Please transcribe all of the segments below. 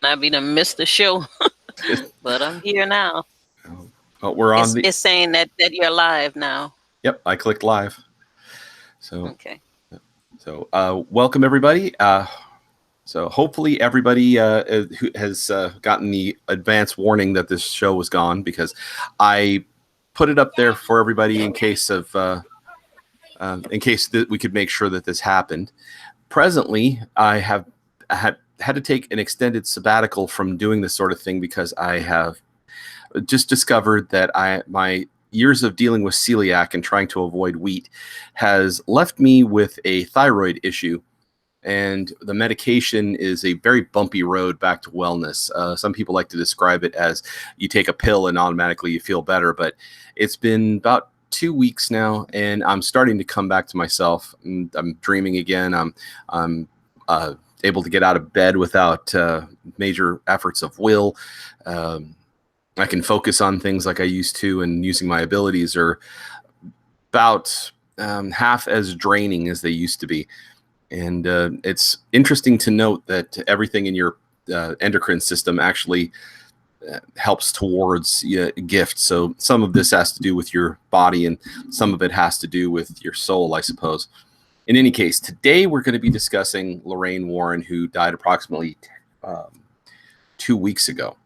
I be done missed the show, but I'm here now. Well, we're on the. It's saying that you're live now. Yep, I clicked live. So, Okay. welcome everybody. So hopefully everybody who has gotten the advance warning that this show was gone, because I put it up there for everybody in case that we could make sure that this happened. Presently, I have had to take an extended sabbatical from doing this sort of thing because I have just discovered that my years of dealing with celiac and trying to avoid wheat has left me with a thyroid issue. And the medication is a very bumpy road back to wellness. Some people like to describe it as you take a pill and automatically you feel better. But it's been about 2 weeks now, and I'm starting to come back to myself. I'm dreaming again. I'm able to get out of bed without major efforts of will. I can focus on things like I used to, and using my abilities are about half as draining as they used to be. And it's interesting to note that everything in your endocrine system actually helps towards gifts. So some of this has to do with your body, and some of it has to do with your soul, I suppose. In any case, today we're going to be discussing Lorraine Warren, who died approximately 2 weeks ago.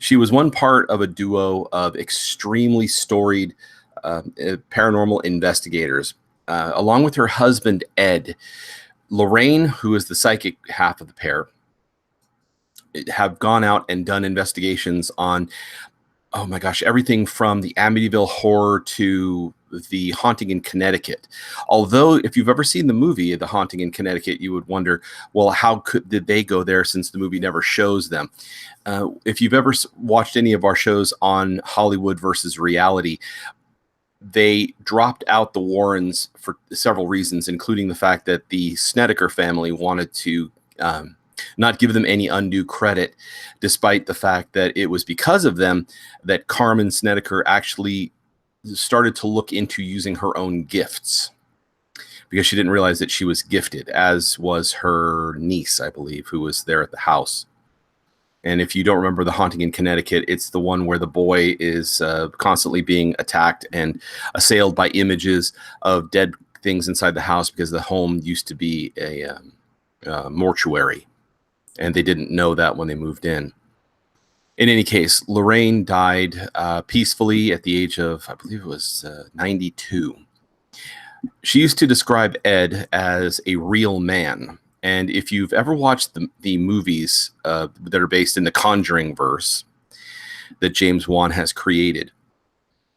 She was one part of a duo of extremely storied paranormal investigators, along with her husband, Ed. Lorraine, who is the psychic half of the pair, have gone out and done investigations on, oh my gosh, everything from the Amityville Horror to the Haunting in Connecticut. Although, if you've ever seen the movie The Haunting in Connecticut, you would wonder, well, how did they go there, since the movie never shows them? If you've ever watched any of our shows on Hollywood versus reality, they dropped out the Warrens for several reasons, including the fact that the Snedeker family wanted to not give them any undue credit, despite the fact that it was because of them that Carmen Snedeker actually started to look into using her own gifts, because she didn't realize that she was gifted, as was her niece, I believe, who was there at the house. And if you don't remember The Haunting in Connecticut, it's the one where the boy is constantly being attacked and assailed by images of dead things inside the house, because the home used to be a mortuary, and they didn't know that when they moved in. In any case, Lorraine died peacefully at the age of, I believe it was 92. She used to describe Ed as a real man. And if you've ever watched the movies that are based in the Conjuring verse that James Wan has created,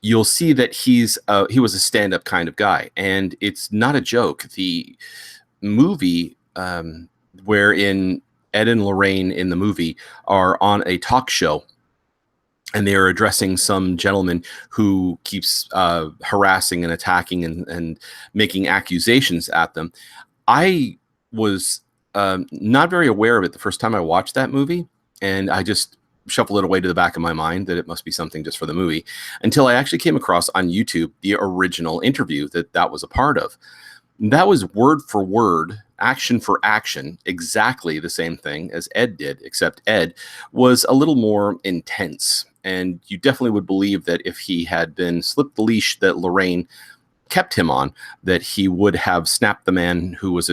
you'll see that he was a stand-up kind of guy. And it's not a joke. The movie wherein Ed and Lorraine in the movie are on a talk show, and they are addressing some gentleman who keeps harassing and attacking and making accusations at them. I was not very aware of it the first time I watched that movie, and I just shuffled it away to the back of my mind that it must be something just for the movie, until I actually came across on YouTube the original interview that was a part of. That was word for word, action for action, exactly the same thing as Ed did, except Ed was a little more intense. And you definitely would believe that if he had been slipped the leash that Lorraine kept him on, that he would have snapped the man who was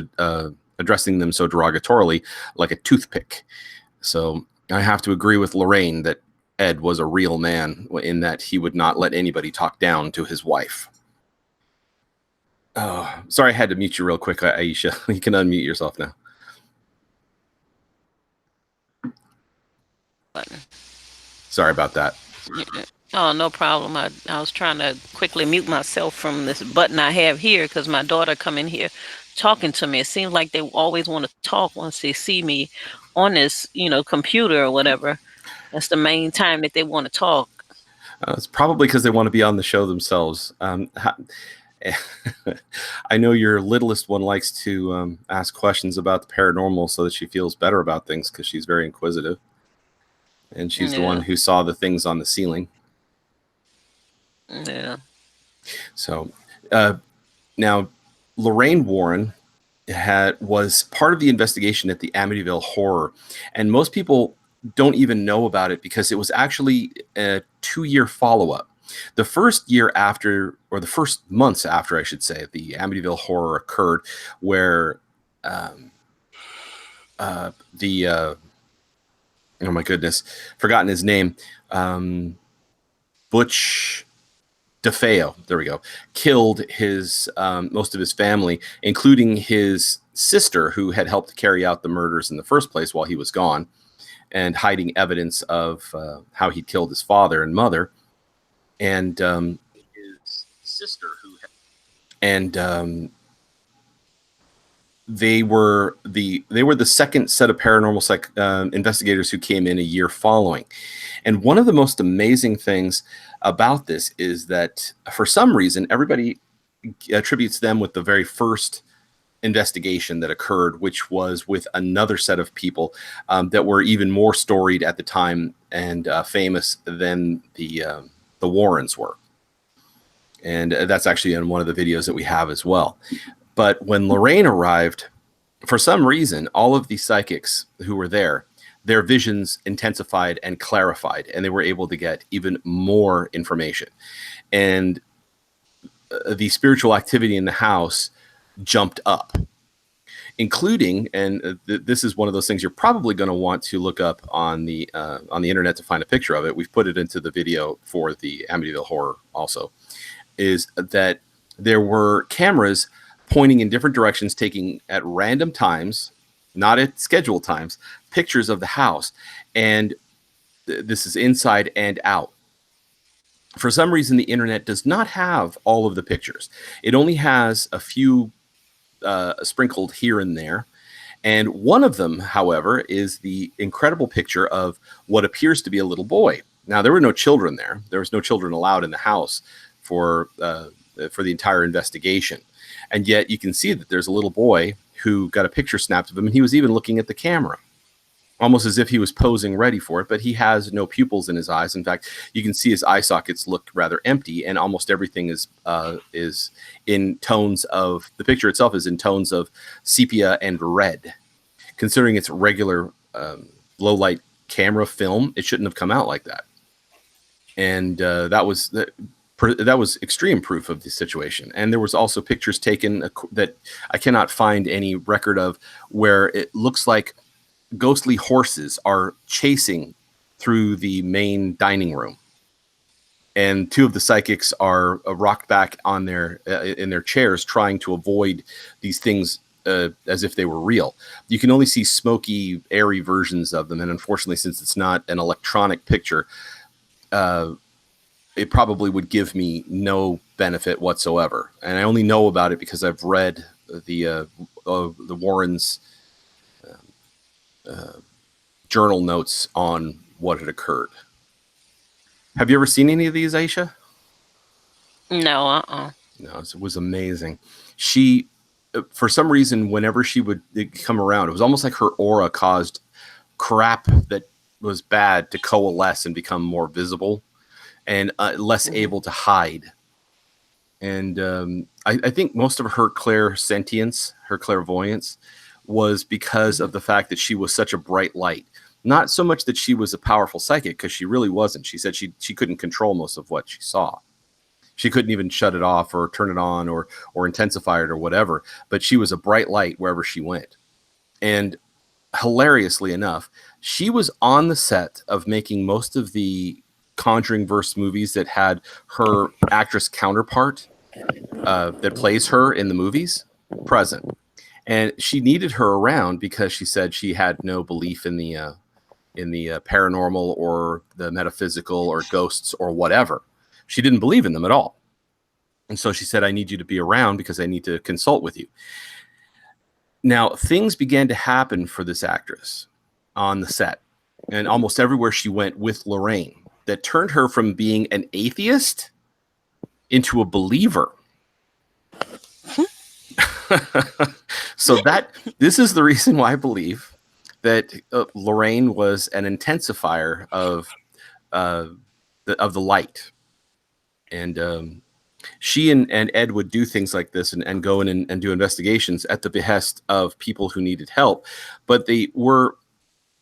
addressing them so derogatorily like a toothpick. So I have to agree with Lorraine that Ed was a real man, in that he would not let anybody talk down to his wife. Oh, sorry, I had to mute you real quick, Aisha. You can unmute yourself now. Sorry about that. Oh, no problem. I was trying to quickly mute myself from this button I have here, because my daughter come in here talking to me. It seems like they always want to talk once they see me on this, computer or whatever. That's the main time that they want to talk. It's probably because they want to be on the show themselves. I know your littlest one likes to ask questions about the paranormal so that she feels better about things, because she's very inquisitive. And she's the one who saw the things on the ceiling. Yeah. So now, Lorraine Warren was part of the investigation at the Amityville Horror. And most people don't even know about it because it was actually a 2-year follow-up. The first year after, or the first months after, I should say, the Amityville horror occurred, where um, the oh my goodness, forgotten his name, um, Butch DeFeo, there we go, killed his most of his family, including his sister, who had helped carry out the murders in the first place while he was gone, and hiding evidence of how he killed his father and mother, and his sister, and they were the second set of paranormal investigators who came in a year following. And one of the most amazing things about this is that for some reason everybody attributes them with the very first investigation that occurred, which was with another set of people that were even more storied at the time and famous than the Warrens were. And that's actually in one of the videos that we have as well. But when Lorraine arrived, for some reason, all of the psychics who were there, their visions intensified and clarified, and they were able to get even more information. And the spiritual activity in the house jumped up, including, and this is one of those things you're probably going to want to look up on the internet to find a picture of it. We've put it into the video for the Amityville horror also, is that there were cameras pointing in different directions, taking at random times, not at scheduled times, pictures of the house. And this is inside and out. For some reason, the internet does not have all of the pictures. It only has a few sprinkled here and there. And one of them, however, is the incredible picture of what appears to be a little boy. Now, there were no children there. There was no children allowed in the house for the entire investigation. And yet you can see that there's a little boy who got a picture snapped of him, and he was even looking at the camera, almost as if he was posing ready for it, but he has no pupils in his eyes. In fact, you can see his eye sockets look rather empty, and almost everything is in tones of, the picture itself is in tones of sepia and red. Considering it's regular low light camera film, it shouldn't have come out like that. And that was extreme proof of the situation. And there was also pictures taken that I cannot find any record of, where it looks like ghostly horses are chasing through the main dining room, and two of the psychics are rocked back on in their chairs, trying to avoid these things as if they were real. You can only see smoky, airy versions of them, and unfortunately, since it's not an electronic picture, it probably would give me no benefit whatsoever. And I only know about it because I've read the Warrens' journal notes on what had occurred. Have you ever seen any of these, Aisha? No, No, it was amazing. She, for some reason, whenever she would come around, it was almost like her aura caused crap that was bad to coalesce and become more visible and less able to hide. And I think most of her clairsentience, her clairvoyance, was because of the fact that she was such a bright light. Not so much that she was a powerful psychic, because she really wasn't. She said she couldn't control most of what she saw. She couldn't even shut it off or turn it on or intensify it or whatever. But she was a bright light wherever she went. And hilariously enough, she was on the set of making most of the Conjuring verse movies that had her actress counterpart that plays her in the movies present. And she needed her around because she said she had no belief in the paranormal or the metaphysical or ghosts or whatever. She didn't believe in them at all. And so she said, I need you to be around because I need to consult with you. Now, things began to happen for this actress on the set and almost everywhere she went with Lorraine that turned her from being an atheist into a believer. So this is the reason why I believe that Lorraine was an intensifier of the light. And she and Ed would do things like this and go in and do investigations at the behest of people who needed help. But they were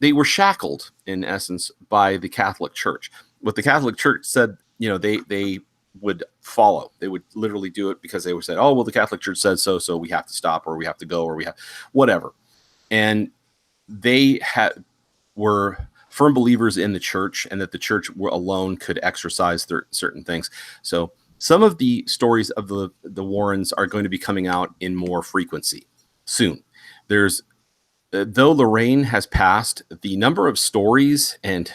they were shackled in essence by the Catholic Church. What the Catholic Church said, they would follow. They would literally do it because they would say, "Oh, well, the Catholic Church said so, so we have to stop, or we have to go, or we have whatever." And they were firm believers in the church, and that the church alone could exercise certain things. So some of the stories of the Warrens are going to be coming out in more frequency soon. There's though Lorraine has passed, the number of stories and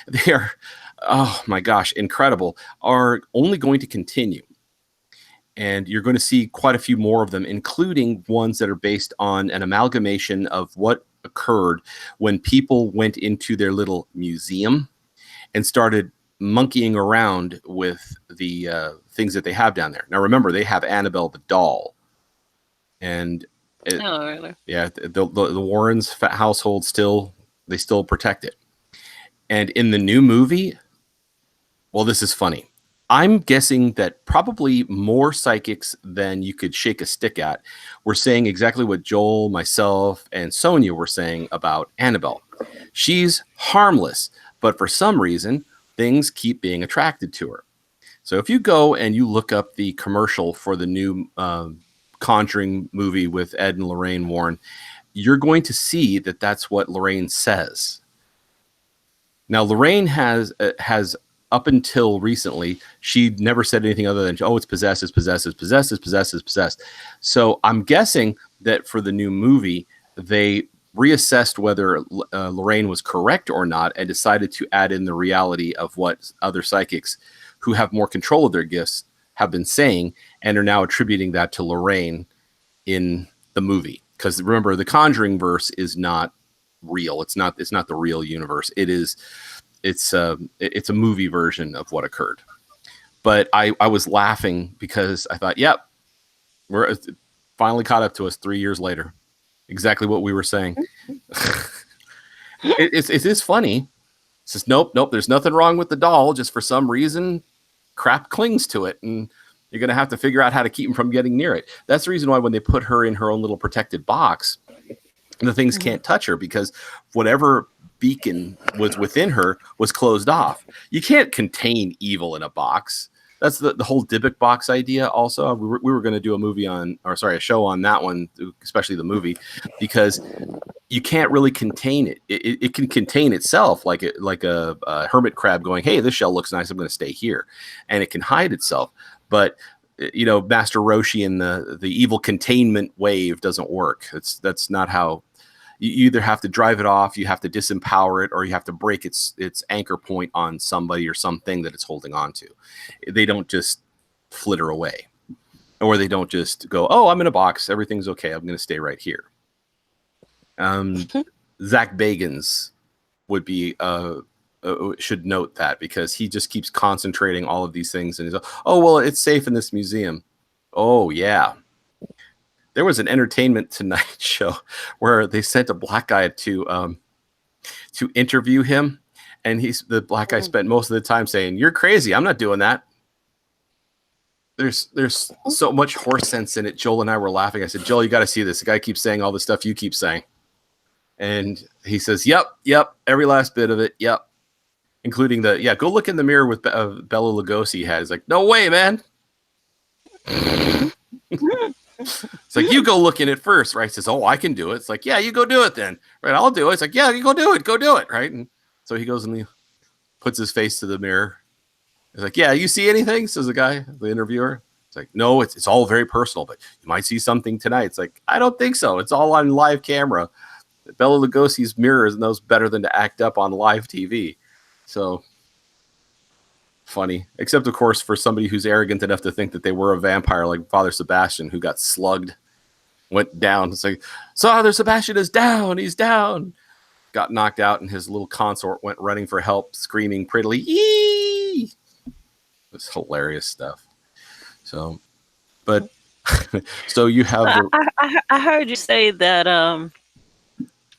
they are, oh my gosh, incredible, are only going to continue. And you're going to see quite a few more of them, including ones that are based on an amalgamation of what occurred when people went into their little museum and started monkeying around with the things that they have down there. Now, remember, they have Annabelle the doll. And Oh, really? yeah, the Warrens household still protect it. And in the new movie, well, this is funny. I'm guessing that probably more psychics than you could shake a stick at were saying exactly what Joel, myself, and Sonia were saying about Annabelle. She's harmless, but for some reason, things keep being attracted to her. So if you go and you look up the commercial for the new Conjuring movie with Ed and Lorraine Warren, you're going to see that that's what Lorraine says. Now, Lorraine has up until recently, she'd never said anything other than, "Oh, it's possessed, it's possessed, it's possessed, it's possessed, it's possessed." So I'm guessing that for the new movie, they reassessed whether Lorraine was correct or not, and decided to add in the reality of what other psychics who have more control of their gifts have been saying, and are now attributing that to Lorraine in the movie. Because remember, the Conjuring verse is not real. It's not the real universe. It's a movie version of what occurred. But I was laughing because I thought, yep, we're finally caught up to us 3 years later. Exactly what we were saying. It is funny. It says, nope, there's nothing wrong with the doll. Just for some reason, crap clings to it, and you're going to have to figure out how to keep them from getting near it. That's the reason why when they put her in her own little protected box, the things can't touch her, because whatever beacon was within her was closed off. You can't contain evil in a box. That's the whole Dybbuk box idea. Also, we were going to do a show on that one, especially the movie, because you can't really contain it. It can contain itself like a hermit crab going, "Hey, this shell looks nice, I'm going to stay here," and it can hide itself. But Master Roshi and the evil containment wave doesn't work. That's not how. You either have to drive it off, you have to disempower it, or you have to break its anchor point on somebody or something that it's holding on to. They don't just flitter away, or they don't just go, "Oh, I'm in a box, everything's okay, I'm going to stay right here." Zach Bagans would be should note that, because he just keeps concentrating all of these things, and he's, "Oh, well, it's safe in this museum." Oh yeah. There was an Entertainment Tonight show where they sent a black guy to interview him, and the black guy spent most of the time saying, "You're crazy. I'm not doing that." There's so much horse sense in it. Joel and I were laughing. I said, "Joel, you got to see this. The guy keeps saying all the stuff you keep saying," and he says, "Yep, every last bit of it. Yep, including go look in the mirror with Bella Lugosi had." He's like, "No way, man." It's like, "You go look in it first," right? He says, "Oh, I can do it." It's like, "Yeah, you go do it then." Right? "I'll do it." It's like, "Yeah, you go do it. Right? And so he goes and he puts his face to the mirror. He's like, "Yeah, you see anything?" Says the guy, the interviewer. It's like, "No, it's all very personal, but you might see something tonight." It's like, "I don't think so. It's all on live camera." Bella Lugosi's mirror knows better than to act up on live TV. So funny, except of course for somebody who's arrogant enough to think that they were a vampire, like Father Sebastian, who got slugged, went down. It's like, "Father Sebastian is down, he's down," got knocked out, and his little consort went running for help, screaming prettily, "Yee!" It's hilarious stuff. So, but so you have I heard you say that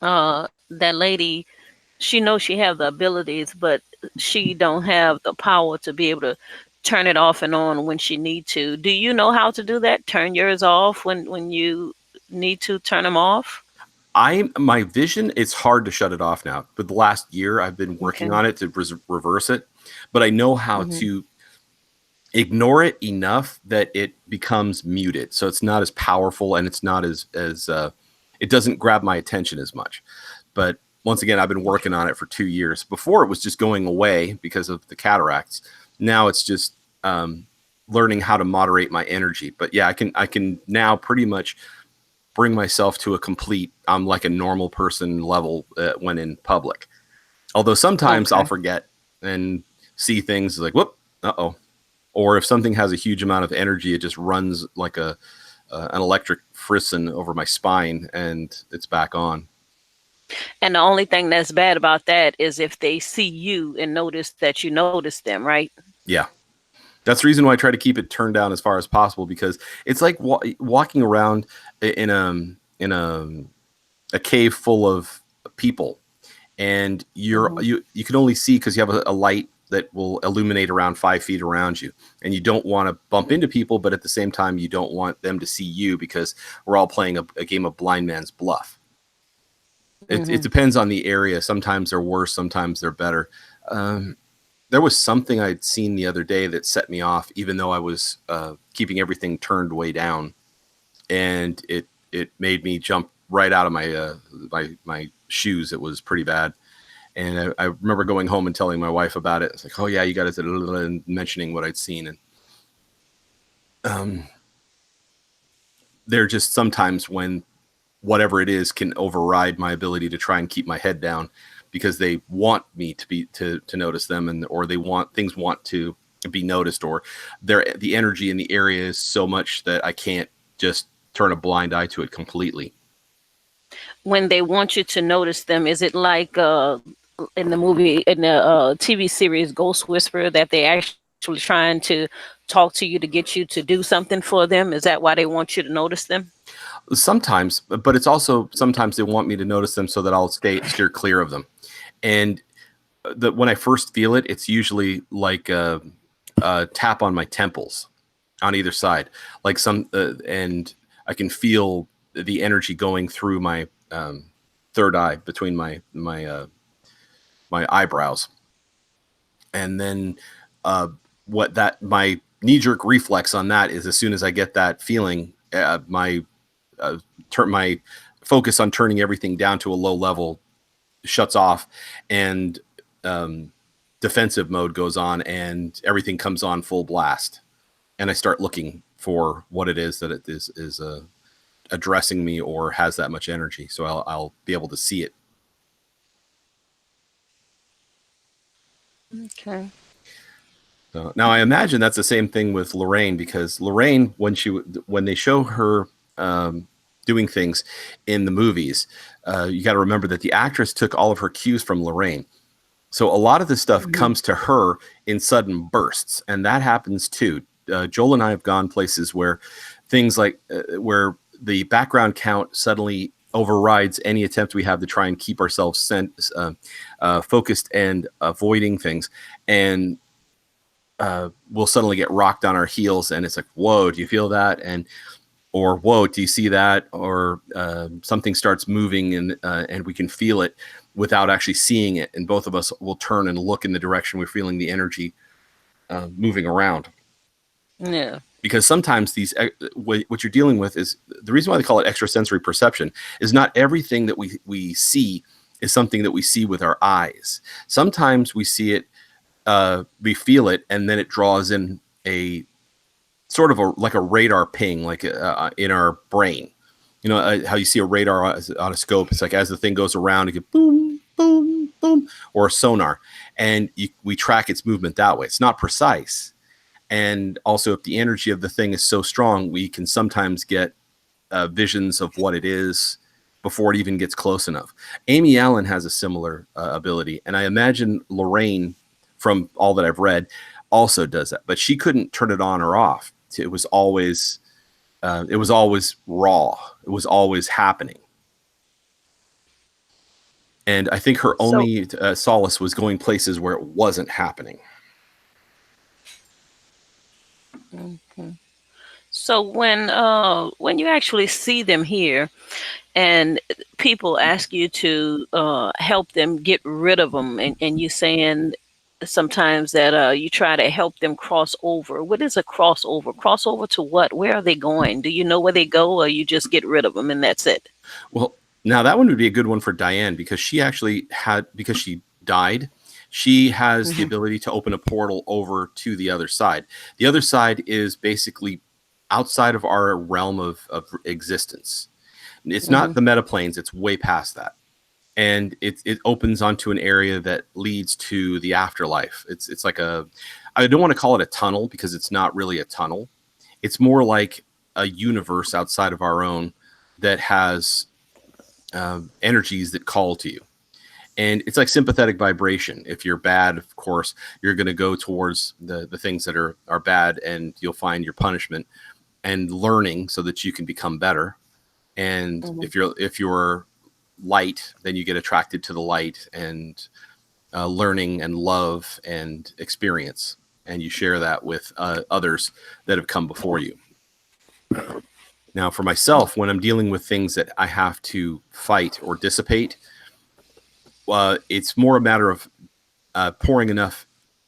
that lady, she knows she have the abilities, but she don't have the power to be able to turn it off and on when she need to. Do you know how to do that? Turn yours off when you need to turn them off? My vision, it's hard to shut it off now. But the last year I've been working Okay. on it to reverse it. But I know how Hmm. to ignore it enough that it becomes muted. So it's not as powerful, and it's not as it doesn't grab my attention as much. But once again, I've been working on it for 2 years. Before, it was just going away because of the cataracts. Now it's just learning how to moderate my energy. But yeah, I can now pretty much bring myself to a complete, I'm like a normal person level when in public. Although sometimes I'll Okay. forget and see things like, whoop, uh-oh. Or if something has a huge amount of energy, it just runs like a an electric frisson over my spine, and it's back on. And the only thing that's bad about that is if they see you and notice that you notice them, right? Yeah, that's the reason why I try to keep it turned down as far as possible, because it's like walking around in a cave full of people, and Hmm. you can only see because you have a light that will illuminate around 5 feet around you, and you don't want to bump into people, but at the same time you don't want them to see you because we're all playing a game of blind man's bluff. It Hmm. depends on the area. Sometimes they're worse, sometimes they're better. um, there was something I'd seen the other day that set me off, even though I was keeping everything turned way down, and it made me jump right out of my shoes. It was pretty bad. And I remember going home and telling my wife about it. It's like, oh yeah, you got to, and mentioning what I'd seen. And um, there are just sometimes when whatever it is can override my ability to try and keep my head down, because they want me to notice them, and or they want things want to be noticed, or the energy in the area is so much that I can't just turn a blind eye to it completely. When they want you to notice them, is it like in the movie, in the TV series Ghost Whisperer, that they actually trying to talk to you to get you to do something for them? Is that why they want you to notice them? Sometimes, but it's also sometimes they want me to notice them so that I'll steer clear of them. And when I first feel it, it's usually like a tap on my temples on either side, like and I can feel the energy going through my third eye between my eyebrows, and then what that my knee jerk reflex on that is, as soon as I get that feeling, uh, my focus on turning everything down to a low level shuts off, and um, defensive mode goes on, and everything comes on full blast, and I start looking for what it is that it is addressing me or has that much energy, so I'll be able to see it. Okay. So now I imagine that's the same thing with Lorraine, because Lorraine, when they show her um, doing things in the movies, you got to remember that the actress took all of her cues from Lorraine. So a lot of this stuff Hmm. comes to her in sudden bursts, and that happens too. Joel and I have gone places where things like where the background count suddenly overrides any attempt we have to try and keep ourselves focused and avoiding things, and we'll suddenly get rocked on our heels, and it's like, whoa, do you feel that? And or whoa, do you see that? Or something starts moving, and we can feel it without actually seeing it, and both of us will turn and look in the direction we're feeling the energy moving around. Yeah. Because sometimes what you're dealing with is the reason why they call it extrasensory perception is not everything that we see is something that we see with our eyes. Sometimes we see it, we feel it, and then it draws in a sort of like a radar ping, like in our brain. You know how you see a radar on a scope. It's like as the thing goes around, it goes boom, boom, boom, or a sonar, and we track its movement that way. It's not precise, and also if the energy of the thing is so strong, we can sometimes get visions of what it is before it even gets close enough. Amy Allen has a similar ability, and I imagine Lorraine, from all that I've read, also does that. But she couldn't turn it on or off. It was always raw. It was always happening. And I think her So, only solace was going places where it wasn't happening. okay. So when you actually see them here, and people ask you to help them get rid of them, and you saying sometimes that you try to help them cross over. What is a crossover? Crossover to what? Where are they going? Do you know where they go, or you just get rid of them and that's it? Well, now that one would be a good one for Diane because she actually had, because she died, she has the Hmm. ability to open a portal over to the other side. The other side is basically outside of our realm of existence. It's not Hmm. the metaplanes, it's way past that. And it opens onto an area that leads to the afterlife. It's like a, I don't want to call it a tunnel because it's not really a tunnel. It's more like a universe outside of our own that has energies that call to you. And it's like sympathetic vibration. If you're bad, of course, you're going to go towards the things that are bad, and you'll find your punishment and learning so that you can become better. And Hmm. if you're light, then you get attracted to the light and learning and love and experience, and you share that with others that have come before you. Now, for myself, when I'm dealing with things that I have to fight or dissipate, it's more a matter of pouring enough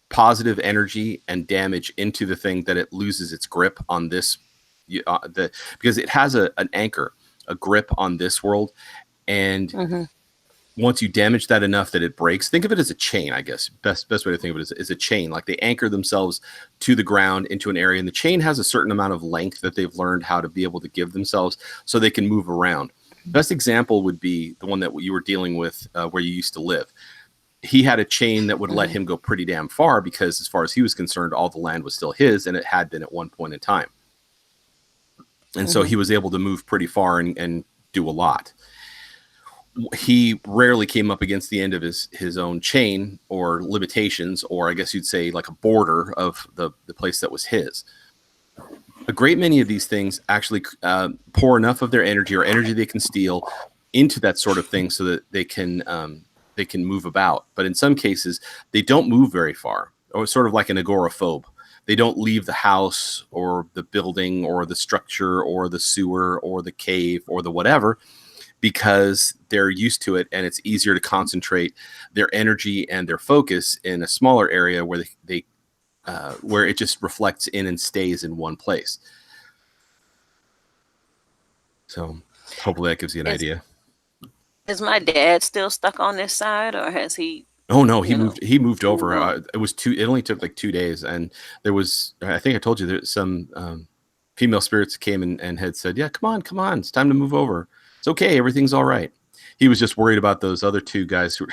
positive energy and damage into the thing that it loses its grip on this, because it has an anchor, a grip on this world. And Hmm. once you damage that enough that it breaks, think of it as a chain. I guess best way to think of it is a chain. Like they anchor themselves to the ground into an area, and the chain has a certain amount of length that they've learned how to be able to give themselves so they can move around. Best example would be the one that you were dealing with, where you used to live. He had a chain that would let Hmm. him go pretty damn far because, as far as he was concerned, all the land was still his, and it had been at one point in time. And so Hmm. he was able to move pretty far and do a lot. He rarely came up against the end of his own chain or limitations, or I guess you'd say like a border of the place that was his. A great many of these things actually pour enough of their energy or energy they can steal into that sort of thing so that they can move about. But in some cases, they don't move very far, or sort of like an agoraphobe. They don't leave the house or the building or the structure or the sewer or the cave or the whatever, because they're used to it, and it's easier to concentrate their energy and their focus in a smaller area where they where it just reflects in and stays in one place. So hopefully that gives you an Is idea. is my dad still stuck on this side, or has he, Oh no, you know, He moved moved over. on? It was two. It only took like 2 days, and there was. I think I told you there's some female spirits came and had said, "Yeah, come on, it's time to move over. It's okay, everything's all right." He was just worried about those other two guys who.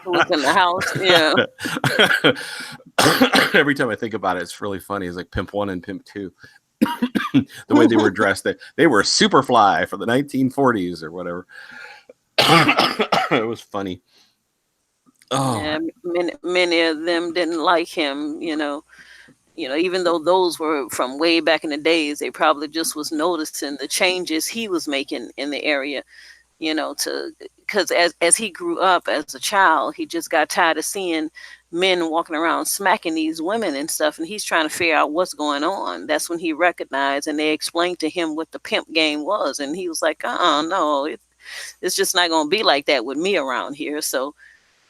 Who was in the house? Yeah. Every time I think about it, it's really funny. It's like Pimp One and Pimp Two. The way they were dressed, they were super fly for the 1940s or whatever. It was funny. Oh, Yeah, many of them didn't like him, even though those were from way back in the days, they probably just was noticing the changes he was making in the area, to because as he grew up as a child, he just got tired of seeing men walking around smacking these women and stuff, and he's trying to figure out what's going on. That's when he recognized, and they explained to him what the pimp game was, and he was like, no, it's just not going to be like that with me around here. So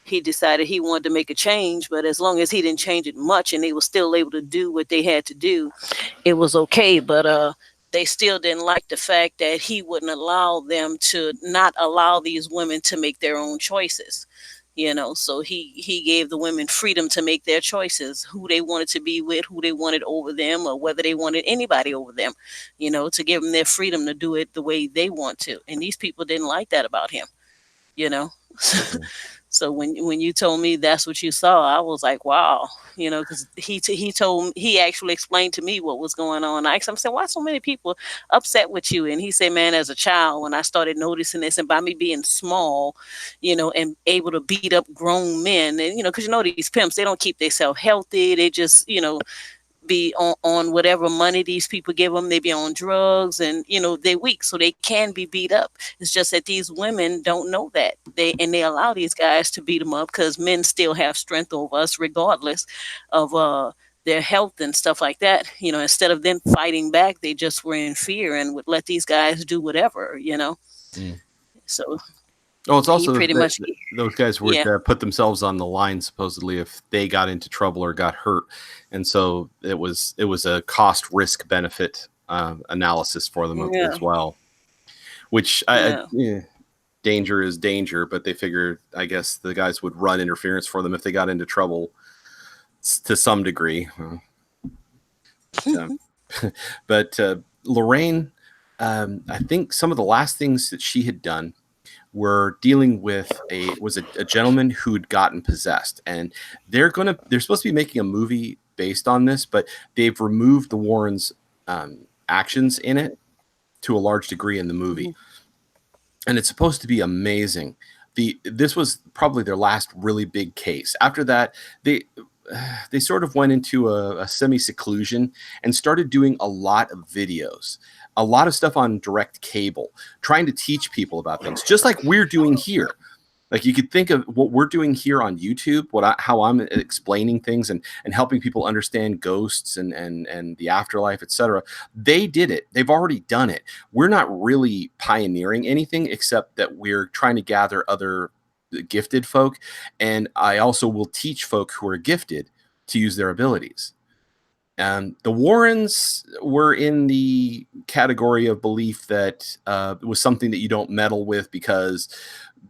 he decided he wanted to make a change, but as long as he didn't change it much and they were still able to do what they had to do, it was okay. But they still didn't like the fact that he wouldn't allow them to not allow these women to make their own choices. So he gave the women freedom to make their choices, who they wanted to be with, who they wanted over them, or whether they wanted anybody over them, to give them their freedom to do it the way they want to. And these people didn't like that about him, you know. So when you told me that's what you saw, I was like, wow, because he actually explained to me what was going on. I asked him, I said, why so many people upset with you? And he said, man, as a child, when I started noticing this, and by me being small, and able to beat up grown men, and because these pimps, they don't keep themselves healthy. They just be on whatever money these people give them. They be on drugs, and they're weak, so they can be beat up. It's just that these women don't know that, they allow these guys to beat them up because men still have strength over us regardless of their health and stuff like that. Instead of them fighting back, they just were in fear and would let these guys do whatever. Mm. So Oh, it's he also pretty that much, those guys would yeah, put themselves on the line supposedly if they got into trouble or got hurt, and so it was a cost risk benefit analysis for them yeah, as well. Which yeah, danger is danger, but they figured I guess the guys would run interference for them if they got into trouble to some degree. Um, but Lorraine, I think some of the last things that she had done were dealing with a gentleman who'd gotten possessed, and they're supposed to be making a movie based on this, but they've removed the Warrens' actions in it to a large degree in the movie, mhm, and it's supposed to be amazing. This was probably their last really big case. After that, they they sort of went into a semi seclusion and started doing a lot of videos, a lot of stuff on direct cable, trying to teach people about things, just like we're doing here. Like you could think of what we're doing here on YouTube, how I'm explaining things and helping people understand ghosts and the afterlife, etc. They did it. They've already done it. We're not really pioneering anything except that we're trying to gather other gifted folk, and I also will teach folk who are gifted to use their abilities. The Warrens were in the category of belief that it was something that you don't meddle with because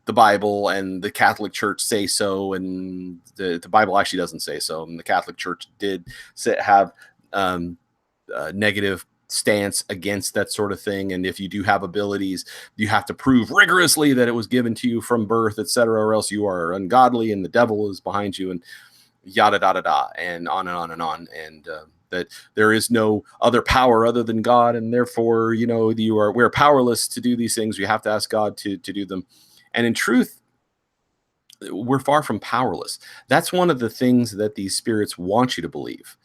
the Bible and the Catholic Church say so, and the Bible actually doesn't say so. And the Catholic Church did have negative stance against that sort of thing. And if you do have abilities, you have to prove rigorously that it was given to you from birth, etc., or else you are ungodly and the devil is behind you, and yada da da da, and on and on and on. And that there is no other power other than God, and therefore, we're powerless to do these things. We have to ask God to do them. And in truth, we're far from powerless. That's one of the things that these spirits want you to believe.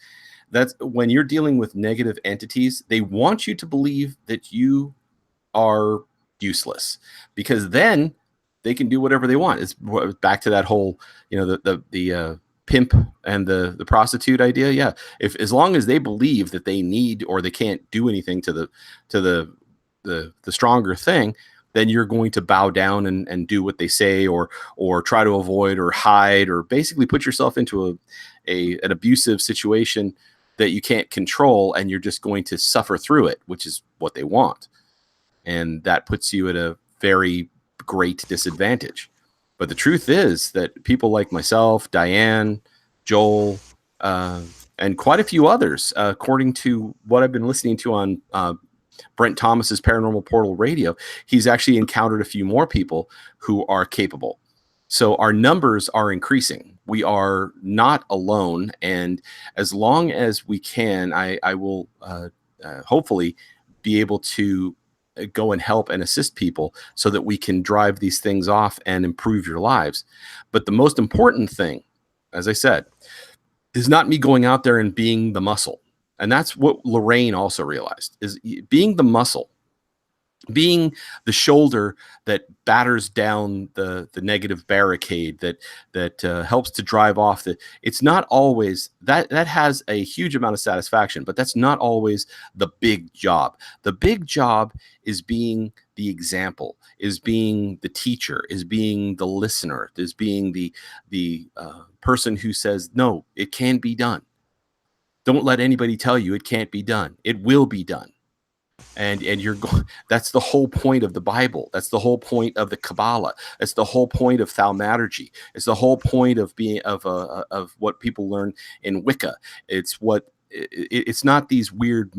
That's when you're dealing with negative entities, they want you to believe that you are useless, because then they can do whatever they want. It's back to that whole, the pimp and the prostitute idea. Yeah, if as long as they believe that they need or they can't do anything to the stronger thing, then you're going to bow down and do what they say, or try to avoid or hide, or basically put yourself into an abusive situation that you can't control, and you're just going to suffer through it, which is what they want. And that puts you at a very great disadvantage. But the truth is that people like myself, Diane, Joel, and quite a few others, according to what I've been listening to on Brent Thomas's Paranormal Portal Radio, he's actually encountered a few more people who are capable. So our numbers are increasing. We are not alone, and as long as we can, I will hopefully be able to go and help and assist people so that we can drive these things off and improve your lives. But the most important thing, as I said, is not me going out there and being the muscle. And that's what Lorraine also realized, is being the muscle, being the shoulder that batters down the negative barricade, that helps to drive off it's not always that has a huge amount of satisfaction, but that's not always the big job. The big job is being the example, is being the teacher, is being the listener, is being the person who says, no, it can be done. Don't let anybody tell you it can't be done. It will be done. And you're going, that's the whole point of the Bible. That's the whole point of the Kabbalah. It's the whole point of thaumaturgy. It's the whole point of being of what people learn in Wicca. It's not these weird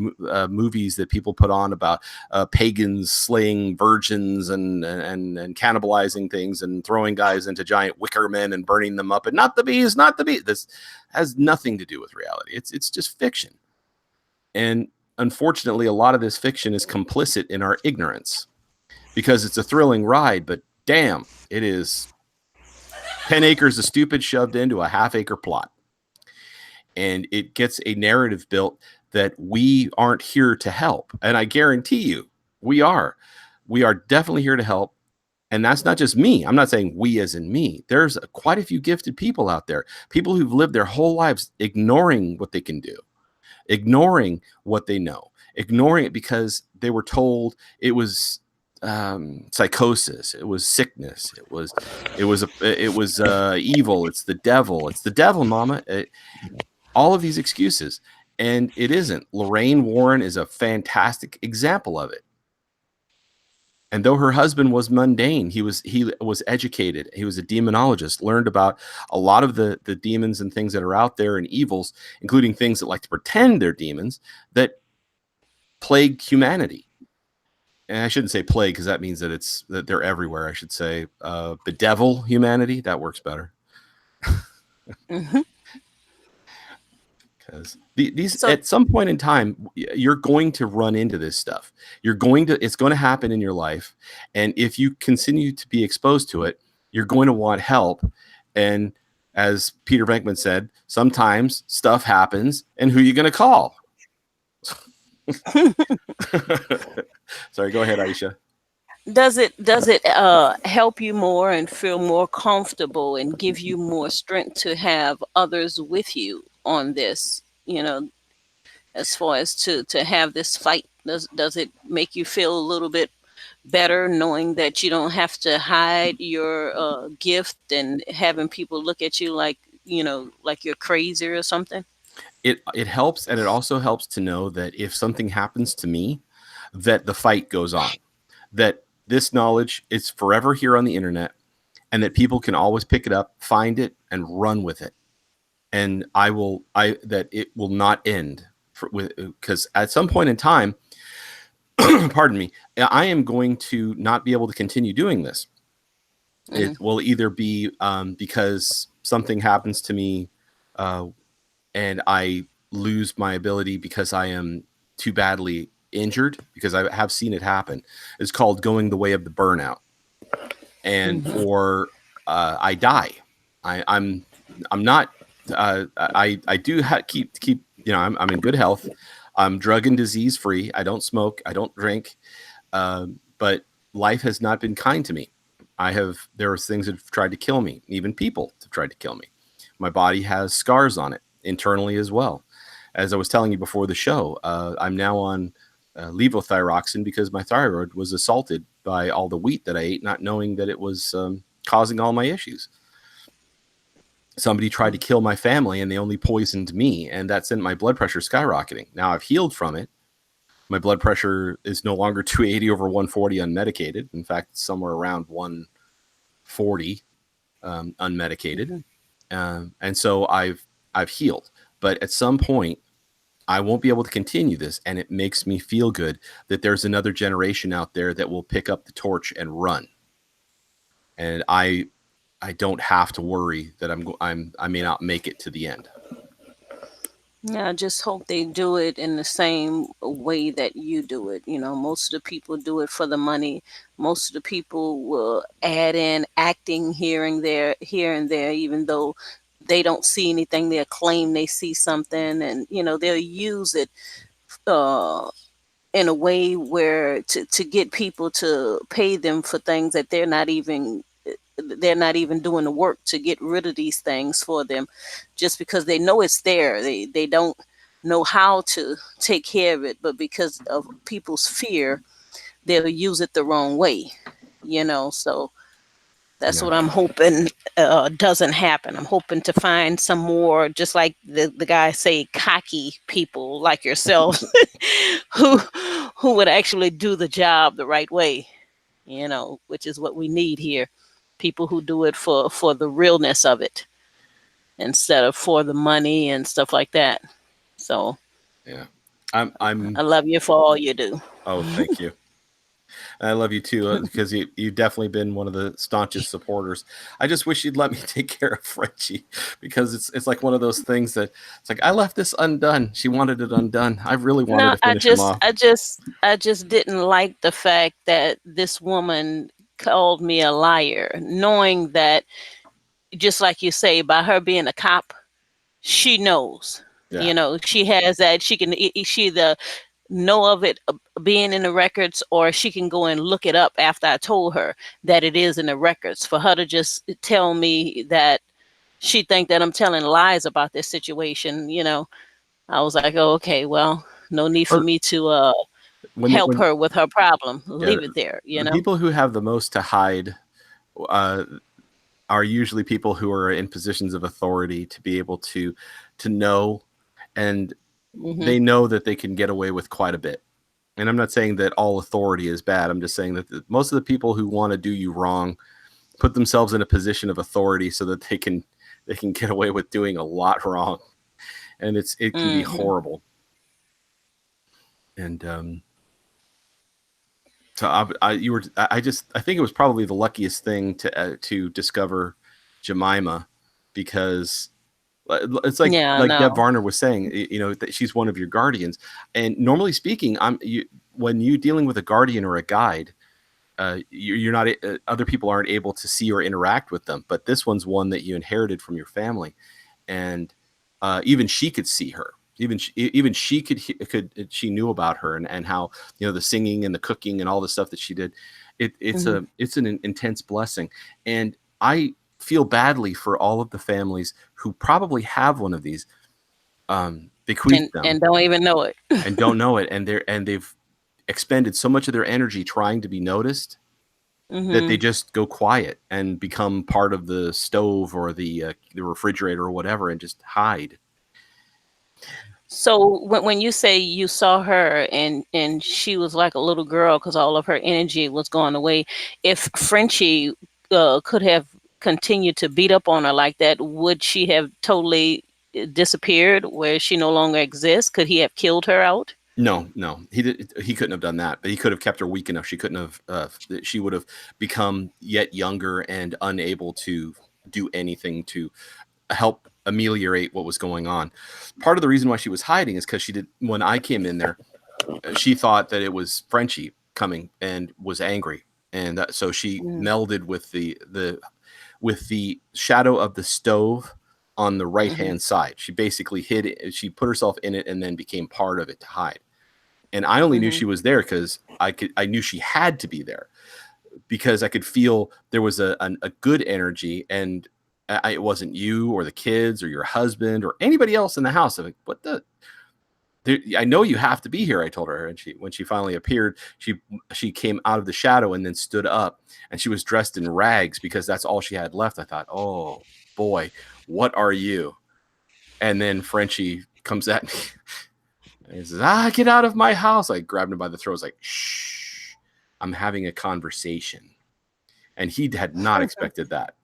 movies that people put on about pagans slaying virgins and cannibalizing things and throwing guys into giant wicker men and burning them up, and not the bees, not the bees. This has nothing to do with reality. It's just fiction. And unfortunately, a lot of this fiction is complicit in our ignorance, because it's a thrilling ride, but damn, it is 10 acres of stupid shoved into a half-acre plot. And it gets a narrative built that we aren't here to help. And I guarantee you, we are. We are definitely here to help. And that's not just me. I'm not saying we as in me. There's quite a few gifted people out there, people who've lived their whole lives ignoring what they can do, ignoring what they know, ignoring it because they were told it was psychosis, it was sickness, it was evil, it's the devil, mama. All of these excuses, and it isn't. Lorraine Warren is a fantastic example of it. And though her husband was mundane, he was educated. He was a demonologist, learned about a lot of the demons and things that are out there and evils, including things that like to pretend they're demons that plague humanity. And I shouldn't say plague because that means that they're everywhere. I should say bedevil humanity. That works better. Hmm. Because these So, at some point in time you're going to run into this stuff. It's going to happen in your life, and if you continue to be exposed to it, you're going to want help. And as Peter Venkman said, sometimes stuff happens, and who are you going to call? Sorry, go ahead, Aisha. does it help you more and feel more comfortable and give you more strength to have others with you on this? As far as to have this fight, does it make you feel a little bit better knowing that you don't have to hide your gift and having people look at you like like you're crazy or something? It helps, and it also helps to know that if something happens to me, that the fight goes on, that this knowledge is forever here on the internet, and that people can always pick it up, find it, and run with it. And I that it will not end because at some point in time, pardon me, I am going to not be able to continue doing this. Hmm. It will either be because something happens to me uh, and I lose my ability because I am too badly injured, because I have seen it happen. It's called going the way of the burnout, and Hmm. or I die. I'm not. I do keep. I'm in good health. I'm drug and disease free. I don't smoke. I don't drink. But life has not been kind to me. There are things that have tried to kill me. Even people have tried to kill me. My body has scars on it internally as well. As I was telling you before the show, I'm now on levothyroxine because my thyroid was assaulted by all the wheat that I ate, not knowing that it was causing all my issues. Somebody tried to kill my family and they only poisoned me, and that sent my blood pressure skyrocketing. Now I've healed from it. My blood pressure is no longer 280 over 140 unmedicated. In fact, it's somewhere around 140 unmedicated. Hmm. And so I've healed. But at some point, I won't be able to continue this, and it makes me feel good that there's another generation out there that will pick up the torch and run. And I don't have to worry that I may not make it to the end. Yeah, I just hope they do it in the same way that you do it. Most of the people do it for the money. Most of the people will add in acting here and there, even though they don't see anything. They'll claim they see something, and they'll use it uh, in a way where to get people to pay them for things that they're not even doing the work to get rid of these things for them, just because they know it's there. They don't know how to take care of it, but because of people's fear, they'll use it the wrong way. So that's Yeah. what I'm hoping doesn't happen. I'm hoping to find some more, just like the guy say, cocky people like yourselves, who who would actually do the job the right way. Which is what we need here. People who do it for the realness of it instead of for the money and stuff like that. So Yeah. I'm I love you for all you do. oh, thank you. I love you too, because you've definitely been one of the staunchest supporters. I just wish you'd let me take care of Frenchie, because it's like one of those things that it's like I left this undone. She wanted it undone. I really wanted No, to finish him off. I just didn't like the fact that this woman called me a liar, knowing that, just like you say, by her being a cop, she knows. Yeah. She has that. She can. She the know of it being in the records, or she can go and look it up after I told her that it is in the records. For her to just tell me that she think that I'm telling lies about this situation, I was like, oh, okay, well, no need for Or me to help when her with her problem. yeah, Leave it there, the people who have the most to hide uh, are usually people who are in positions of authority to be able to know, and Hmm. they know that they can get away with quite a bit. And I'm not saying that all authority is bad. I'm just saying that most of the people who want to do you wrong put themselves in a position of authority so that they can get away with doing a lot wrong, and it can be Hmm. horrible. And so I think it was probably the luckiest thing to discover Jemima, because it's Yeah, like Deb no. Varner was saying, that she's one of your guardians. And normally speaking, when you dealing with a guardian or a guide, you're not other people aren't able to see or interact with them, but this one's one that you inherited from your family. And even she could see her. Even she could she knew about her, and how, the singing and the cooking and all the stuff that she did. Hmm. It's an intense blessing. And I feel badly for all of the families who probably have one of these bequeathed them And don't even know it. and don't know it, and they've expended so much of their energy trying to be noticed that they Hmm. just go quiet and become part of the stove or the refrigerator or whatever, and just hide. So when you say you saw her and she was like a little girl because all of her energy was going away, if Frenchie could have continued to beat up on her like that, would she have totally disappeared where she no longer exists? Could he have killed her out? No, no, he couldn't have done that, but he could have kept her weak enough. She couldn't have. She would have become yet younger and unable to do anything to help ameliorate what was going on. Part of the reason why she was hiding is because she did. When I came in there, she thought that it was Frenchie coming and was angry, and so she Mm-hmm. melded with the shadow of the stove on the right Mm-hmm. hand side. She basically hid it. She put herself in it and then became part of it to hide. And I only knew Mm-hmm. she was there because I knew she had to be there, because I could feel there was a good energy. And it wasn't you or the kids or your husband or anybody else in the house. I'm like, what the? I know you have to be here. I told her, and when she finally appeared, she came out of the shadow and then stood up, and she was dressed in rags because that's all she had left. I thought, oh boy, what are you? And then Frenchie comes at me and he says, get out of my house. I grabbed him by the throat. I was like, shh, I'm having a conversation. And he had not expected that.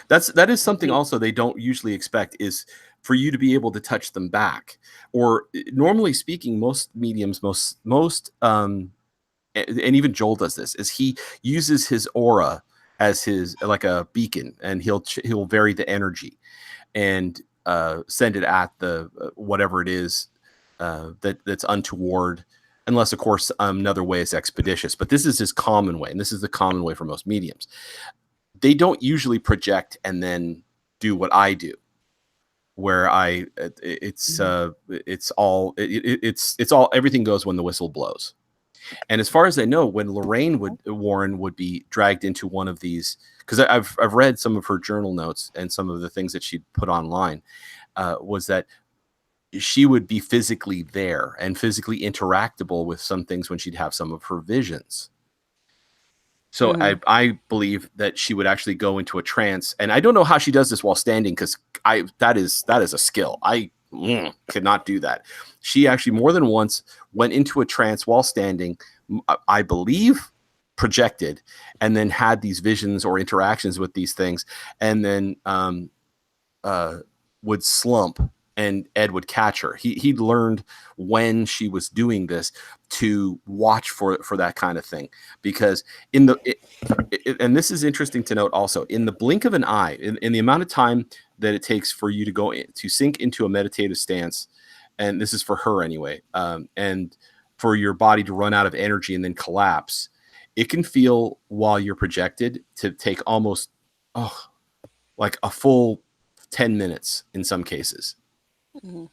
That is something also they don't usually expect, is for you to be able to touch them back. Or normally speaking, most mediums, most and even Joel does this, is he uses his aura as his, like a beacon, and he'll vary the energy and send it at the whatever it is that's untoward, unless of course another way is expeditious. But this is his common way, and this is the common way for most mediums. They don't usually project and then do what I do, where it's all, everything goes when the whistle blows. And as far as I know, when Warren would be dragged into one of these, because I've read some of her journal notes and some of the things that she'd put online, was that she would be physically there and physically interactable with some things when she'd have some of her visions. So Mm-hmm. I believe that she would actually go into a trance, and I don't know how she does this while standing, because that is a skill. I could not do that. She actually more than once went into a trance while standing, I believe projected, and then had these visions or interactions with these things, and then uh, would slump, and Ed would catch her. He'd learned when she was doing this to watch for that kind of thing, because and this is interesting to note also, in the blink of an eye, in the amount of time that it takes for you to to sink into a meditative stance, and this is for her anyway, and for your body to run out of energy and then collapse, it can feel, while you're projected, to take almost, like a full 10 minutes in some cases. Mm-hmm.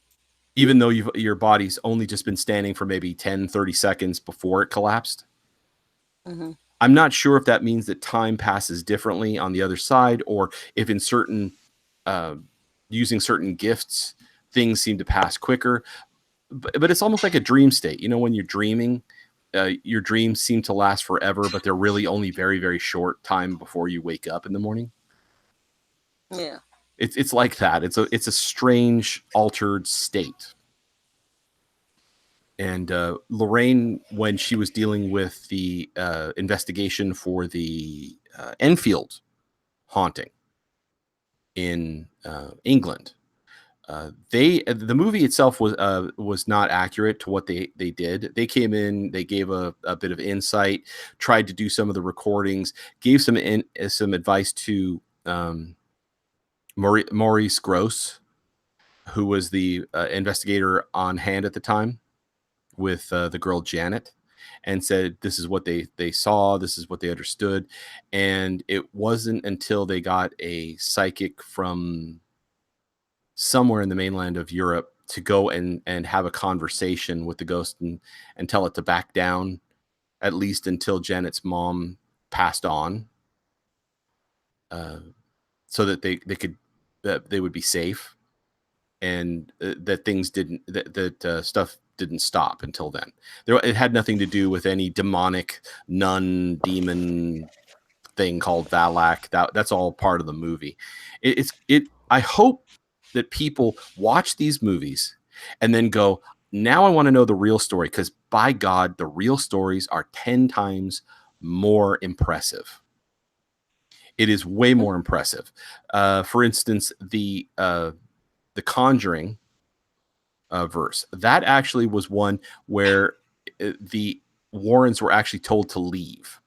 even though your body's only just been standing for maybe 10, 30 seconds before it collapsed. Hmm. I'm not sure if that means that time passes differently on the other side, or if in certain uh, using certain gifts, things seem to pass quicker. But it's almost like a dream state. You know, when you're dreaming, your dreams seem to last forever, but they're really only very, very short time before you wake up in the morning. Yeah. It's like that. It's a strange altered state. And Lorraine, when she was dealing with the investigation for the Enfield haunting in England, the movie itself was not accurate to what they did. They came in, they gave a bit of insight, tried to do some of the recordings, gave some advice to Maurice Gross, who was the investigator on hand at the time with the girl Janet, and said this is what they saw, this is what they understood. And it wasn't until they got a psychic from somewhere in the mainland of Europe to go and have a conversation with the ghost and tell it to back down, at least until Janet's mom passed on, uh, so that they could that they would be safe, and that things didn't that stuff didn't stop until then. It had nothing to do with any demonic nun demon thing called Valak. That's all part of the movie. I hope that people watch these movies and then go, now I want to know the real story, because by God, the real stories are 10 times more impressive. It is way more impressive. For instance, the Conjuring verse, that actually was one where the Warrens were actually told to leave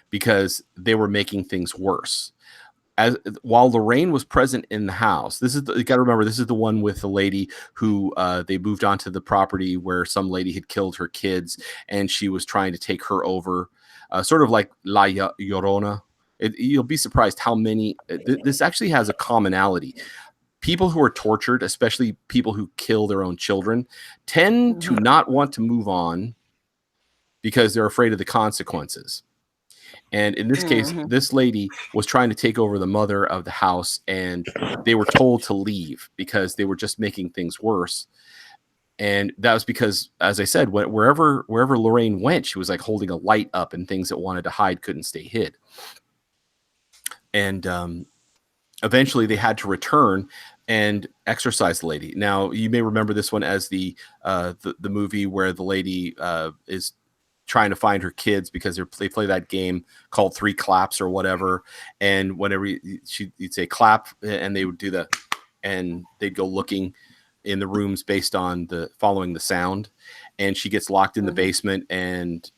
because they were making things worse. As while Lorraine was present in the house, you got to remember, this is the one with the lady who they moved onto the property where some lady had killed her kids, and she was trying to take her over, sort of like La Llorona. You'll be surprised how many. This actually has a commonality. People who are tortured, especially people who kill their own children, tend to Hmm. not want to move on because they're afraid of the consequences. And in this case, Hmm. this lady was trying to take over the mother of the house, and they were told to leave because they were just making things worse. And that was because, as I said, wherever Lorraine went, she was like holding a light up, and things that wanted to hide couldn't stay hid. And eventually, they had to return and exorcise the lady. Now, you may remember this one as the movie where the lady is trying to find her kids because they play that game called Three Claps or whatever. And whenever you'd say clap, and they would do and they'd go looking in the rooms based on following the sound. And she gets locked in the Hmm. basement, and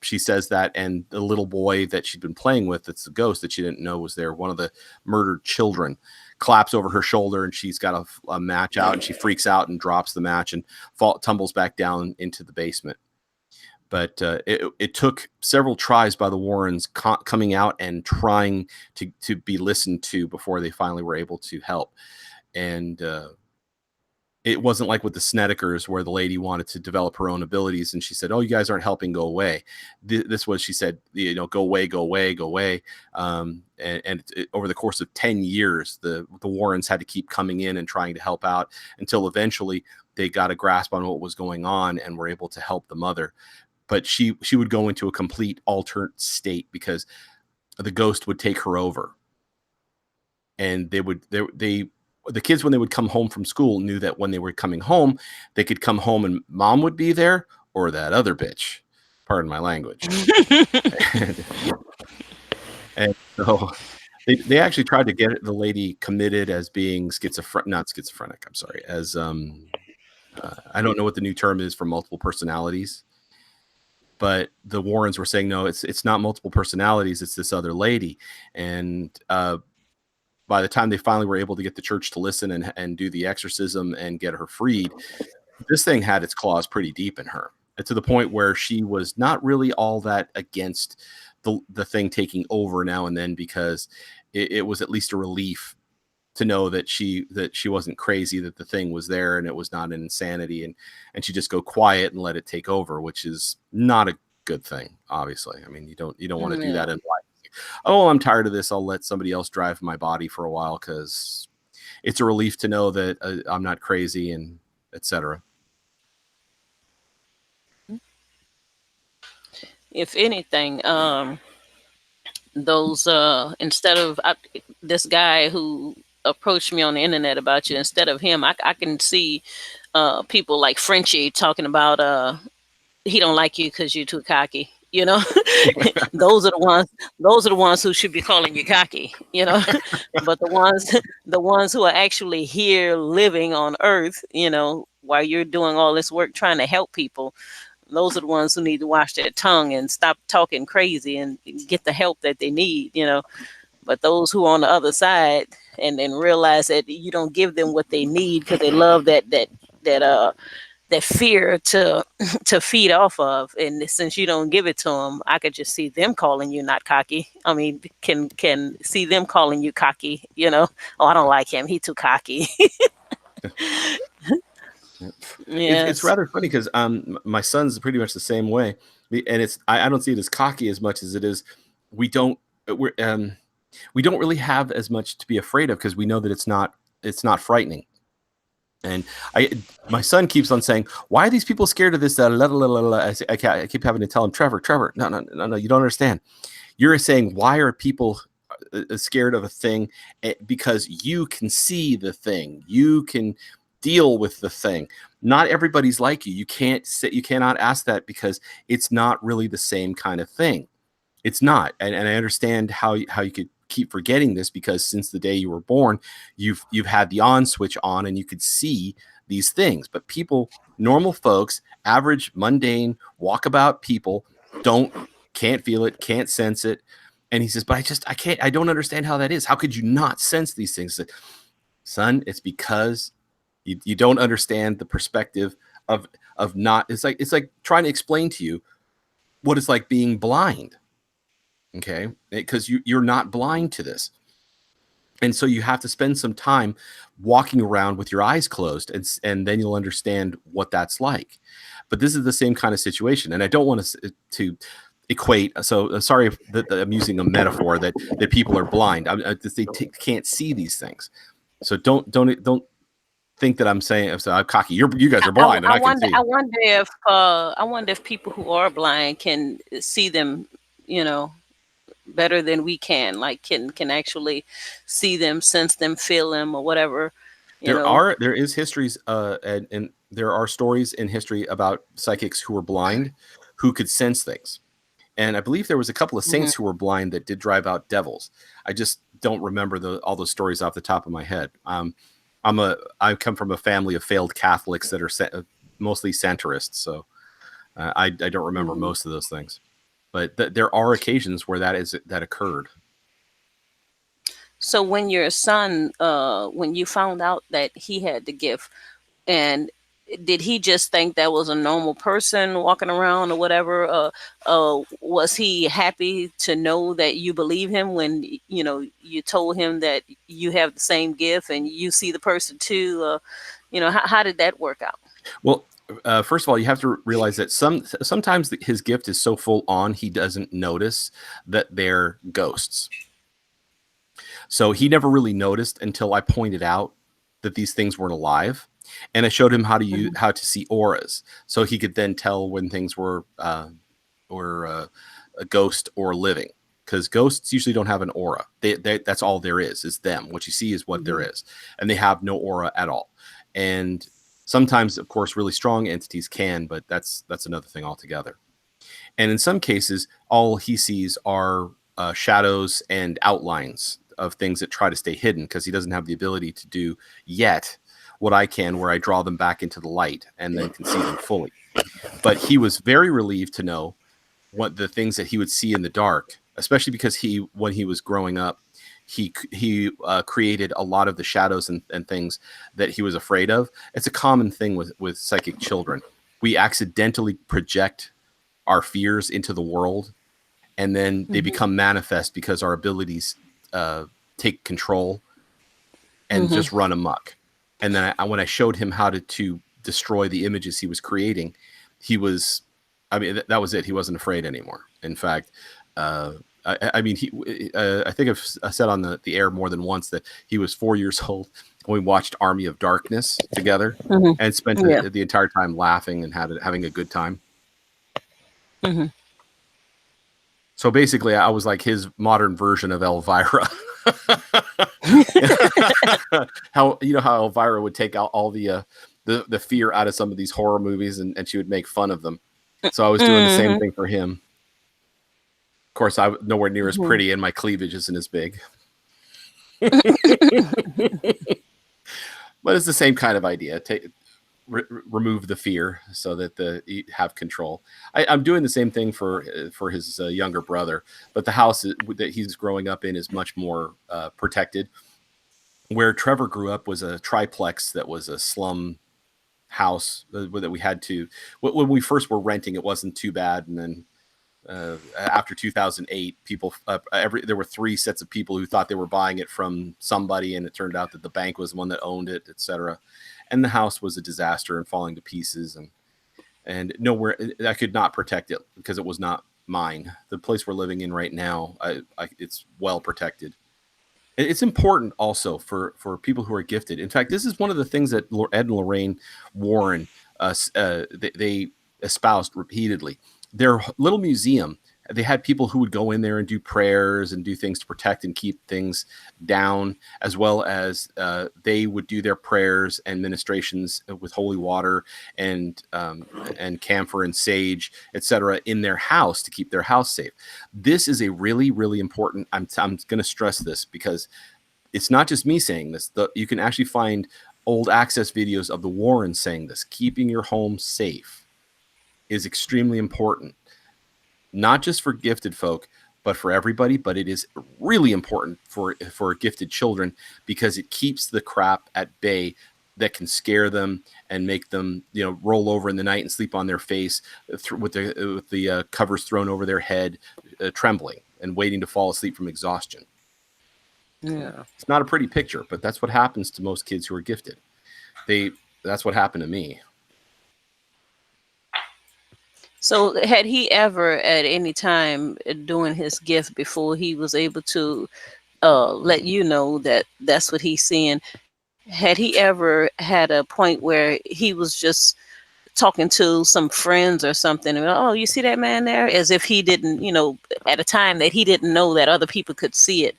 she says that, and the little boy that she'd been playing with, that's the ghost that she didn't know was there, one of the murdered children, claps over her shoulder, and she's got a match out, and she freaks out and drops the match and tumbles back down into the basement. But it took several tries by the Warrens coming out and trying to be listened to before they finally were able to help. And it wasn't like with the Snedekers, where the lady wanted to develop her own abilities, and she said, "Oh, you guys aren't helping. Go away." This was, she said, "Go away, go away, go away." Over the course of 10 years, the Warrens had to keep coming in and trying to help out until eventually they got a grasp on what was going on and were able to help the mother. But she would go into a complete altered state because the ghost would take her over, and the kids, when they would come home from school, knew that when they were coming home, they could come home and mom would be there, or that other bitch, pardon my language. and, and so they actually tried to get the lady committed as being not schizophrenic, I'm sorry, as I don't know what the new term is for multiple personalities. But the Warrens were saying, no, it's not multiple personalities, it's this other lady. And by the time they finally were able to get the church to listen and do the exorcism and get her freed, this thing had its claws pretty deep in her, to the point where she was not really all that against the thing taking over now and then, because it was at least a relief to know that she wasn't crazy, that the thing was there and it was not an insanity, and she just go quiet and let it take over, which is not a good thing. Obviously, I mean, you don't want to do that Yeah. in life. Oh, I'm tired of this. I'll let somebody else drive my body for a while because it's a relief to know that I'm not crazy and etc. If anything, those instead of this guy who approached me on the internet about you, instead of him, I can see people like Frenchie talking about he don't like you because you're too cocky. Those are the ones. Those are the ones who should be calling you cocky. But the ones who are actually here living on Earth, while you're doing all this work trying to help people, those are the ones who need to watch their tongue and stop talking crazy and get the help that they need. But those who are on the other side and realize that you don't give them what they need because they love that fear to to feed off of, and since you don't give it to them, I could just see them calling you not cocky. I mean, can see them calling you cocky. Oh, I don't like him, he too cocky. It's Yes. rather funny because my son's pretty much the same way, and I don't see it as cocky as much as it is we don't we don't really have as much to be afraid of because we know that it's not frightening. And I my son keeps on saying, "Why are these people scared of this?" I keep having to tell him, Trevor, no, no, no, no, you don't understand. You're saying, why are people scared of a thing? Because you can see the thing, you can deal with the thing. Not everybody's like you. You cannot ask that because it's not really the same kind of thing. It's not, and I understand how you could keep forgetting this because since the day you were born, you've had the on switch on and you could see these things. But people, normal folks, average, mundane, walkabout people, don't can't feel it, can't sense it. And he says, but I can't, I don't understand how that is. How could you not sense these things? Son, it's because you don't understand the perspective of not. It's like trying to explain to you what it's like being blind. Okay, because you're not blind to this, and so you have to spend some time walking around with your eyes closed, and then you'll understand what that's like. But this is the same kind of situation, and I don't want to equate. So sorry that I'm using a metaphor that people are blind. Can't see these things. So don't think that I'm saying I'm cocky. You guys are blind and I I can wonder. see. I wonder if people who are blind can see them. You know, better than we can. Like can actually see them, sense them, feel them, or whatever. You know. There is histories and there are stories in history about psychics who were blind who could sense things. And I believe there was a couple of Mhm. saints who were blind that did drive out devils. I just don't remember all those stories off the top of my head. I come from a family of failed Catholics that are mostly centrists, so I don't remember Mhm. most of those things. But there are occasions where that occurred. So when your son, when you found out that he had the gift, and did he just think that was a normal person walking around or whatever? Was he happy to know that you believe him when you told him that you have the same gift and you see the person too? How did that work out? Well, first of all, you have to realize that sometimes his gift is so full on he doesn't notice that they're ghosts. So he never really noticed until I pointed out that these things weren't alive, and I showed him Mhm. how to see auras, so he could then tell when things were a ghost or living. Because ghosts usually don't have an aura. That's all there is them. What you see is what there Mhm. is, and they have no aura at all. And sometimes, of course, really strong entities can, but that's another thing altogether. And in some cases, all he sees are shadows and outlines of things that try to stay hidden because he doesn't have the ability to do yet what I can, where I draw them back into the light and then can see them fully. But he was very relieved to know what the things that he would see in the dark, especially because when he was growing up, he created a lot of the shadows and things that he was afraid of. It's a common thing with psychic children. We accidentally project our fears into the world, and then they Mhm. become manifest because our abilities uh, take control. and just run amok. And then when I showed him how to destroy the images he was creating, he was, I mean, that was it. He wasn't afraid anymore. In fact, uh, I mean, I think I said on the air more than once that he was 4 years old when we watched Army of Darkness together Hmm. and spent Yeah. the entire time laughing and having a good time. Hmm. So basically, I was like his modern version of Elvira. How how Elvira would take out all the fear out of some of these horror movies, and she would make fun of them. So I was doing the same Hmm. thing for him. Of course, I'm nowhere near as Hmm. pretty, and my cleavage isn't as big, but it's the same kind of idea. Remove the fear so that you have control. I'm doing the same thing for his younger brother, but the house that he's growing up in is much more protected. Where Trevor grew up was a triplex that was a slum house that we had to. When we first were renting, it wasn't too bad, and then after 2008, people there were three sets of people who thought they were buying it from somebody, and it turned out that the bank was the one that owned it, etc. And the house was a disaster and falling to pieces, and nowhere I could not protect it because it was not mine. The place we're living in right now, it's well protected. It's important also for people who are gifted. In fact, this is one of the things that Ed and Lorraine Warren they espoused repeatedly. Their little museum, they had people who would go in there and do prayers and do things to protect and keep things down, as well as they would do their prayers and ministrations with holy water and camphor and sage, etc., in their house to keep their house safe. This is a really, really important. I'm going to stress this because it's not just me saying this. You can actually find old access videos of the Warrens saying this. Keeping your home safe is extremely important, not just for gifted folk, but for everybody. But it is really important for gifted children because it keeps the crap at bay that can scare them and make them, roll over in the night and sleep on their face with the covers thrown over their head, trembling and waiting to fall asleep from exhaustion. Yeah. It's not a pretty picture, but that's what happens to most kids who are gifted. They That's what happened to me. So, had he ever at any time during his gift before he was able to let you know that that's what he's seeing? Had he ever had a point where he was just talking to some friends or something, and oh, you see that man there, as if he didn't, at a time that he didn't know that other people could see it?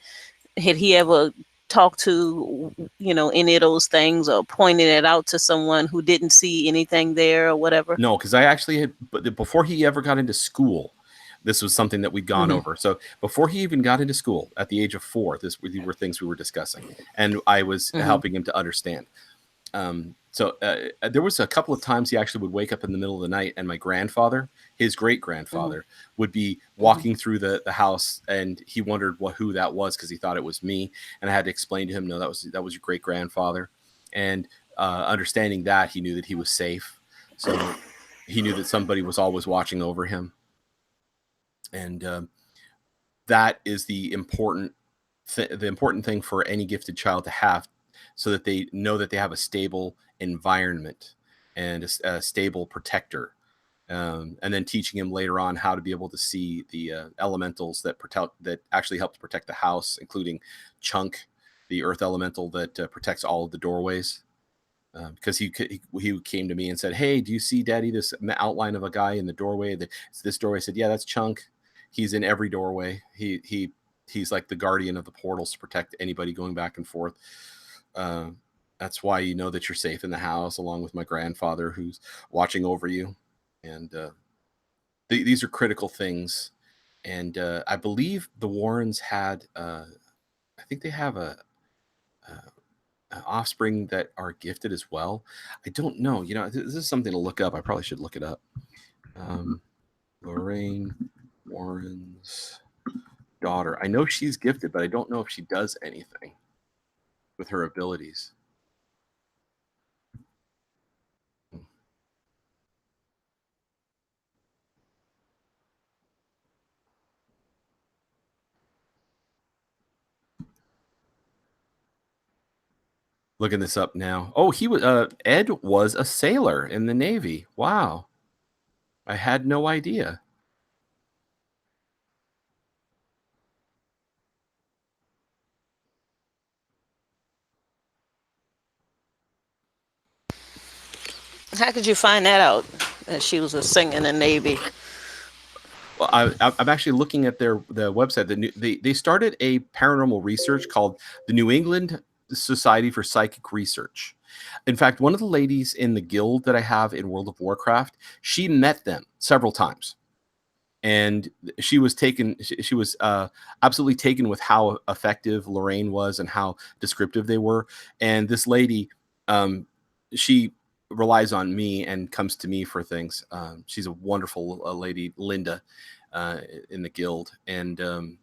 Had he ever talked to, any of those things or pointed it out to someone who didn't see anything there or whatever? No, because I actually had, but before he ever got into school, this was something that we'd gone Hmm. over. So before he even got into school at the age of 4, these were things we were discussing, and I was Hmm. helping him to understand. There was a couple of times he actually would wake up in the middle of the night, and my grandfather, his great Hmm. grandfather, would be Hmm. walking through the house, and he wondered who that was because he thought it was me, and I had to explain to him, no, that was your great grandfather, and understanding that, he knew that he was safe, so he knew that somebody was always watching over him, and that is the important thing for any gifted child to have, so that they know that they have a stable environment and a stable protector, and then teaching him later on how to be able to see the elementals that actually help to protect the house, including Chunk, the earth elemental that protects all of the doorways. Because he came to me and said, "Hey, do you see, Daddy, this outline of a guy in the doorway? It's this doorway." I said, "Yeah, that's Chunk. He's in every doorway. He's like the guardian of the portals to protect anybody going back and forth. Uh, that's why you know that you're safe in the house, along with my grandfather who's watching over you." And these are critical things. And I believe the Warrens had, I think they have offspring that are gifted as well. I don't know. This is something to look up. I probably should look it up. Um, Lorraine Warren's daughter. I know she's gifted, but I don't know if she does anything with her abilities. Looking this up now. Oh, he was Ed was a sailor in the Navy. Wow. I had no idea. How could you find that out? That she was a singer in the Navy. Well, I'm actually looking at the website. They started a paranormal research called the New England Society for Psychic Research. In fact, one of the ladies in the guild that I have in World of Warcraft, she met them several times, and she was taken. She was absolutely taken with how effective Lorraine was and how descriptive they were. And this lady, um, she relies on me and comes to me for things. She's a wonderful lady, Linda, uh, in the guild, and